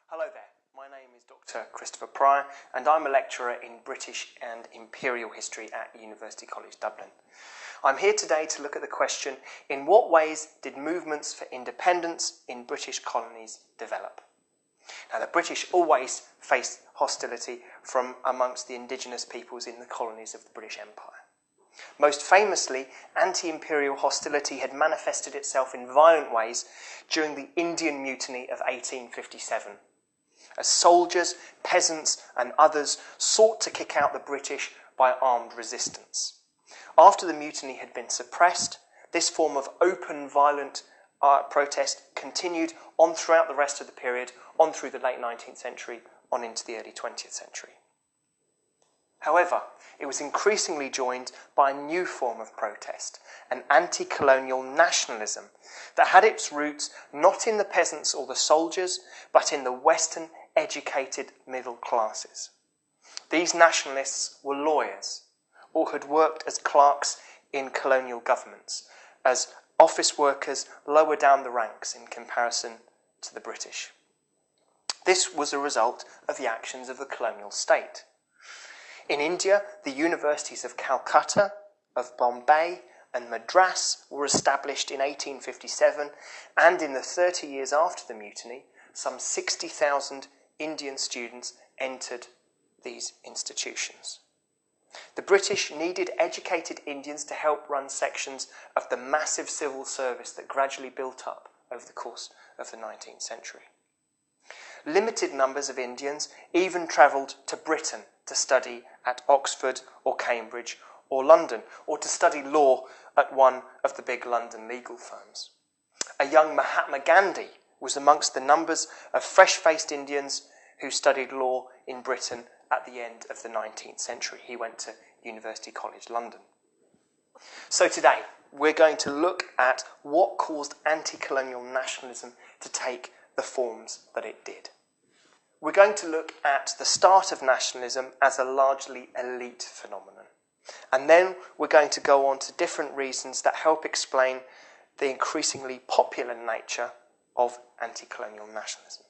Hello there, my name is Dr. Christopher Pryor and I'm a lecturer in British and Imperial History at University College Dublin. I'm here today to look at the question, in what ways did movements for independence in British colonies develop? Now, the British always faced hostility from amongst the indigenous peoples in the colonies of the British Empire. Most famously, anti-imperial hostility had manifested itself in violent ways during the Indian Mutiny of 1857, as soldiers, peasants and others sought to kick out the British by armed resistance. After the mutiny had been suppressed, this form of open, violent protest continued on throughout the rest of the period, on through the late 19th century, on into the early 20th century. However, it was increasingly joined by a new form of protest, an anti-colonial nationalism that had its roots not in the peasants or the soldiers, but in the Western educated middle classes. These nationalists were lawyers, or had worked as clerks in colonial governments, as office workers lower down the ranks in comparison to the British. This was a result of the actions of the colonial state. In India, the universities of Calcutta, of Bombay and Madras were established in 1857, and in the 30 years after the mutiny, some 60,000 Indian students entered these institutions. The British needed educated Indians to help run sections of the massive civil service that gradually built up over the course of the 19th century. Limited numbers of Indians even travelled to Britain to study at Oxford or Cambridge or London, or to study law at one of the big London legal firms. A young Mahatma Gandhi was amongst the numbers of fresh-faced Indians who studied law in Britain at the end of the 19th century. He went to University College London. So today, we're going to look at what caused anti-colonial nationalism to take the forms that it did. We're going to look at the start of nationalism as a largely elite phenomenon. And then we're going to go on to different reasons that help explain the increasingly popular nature of anti-colonial nationalism.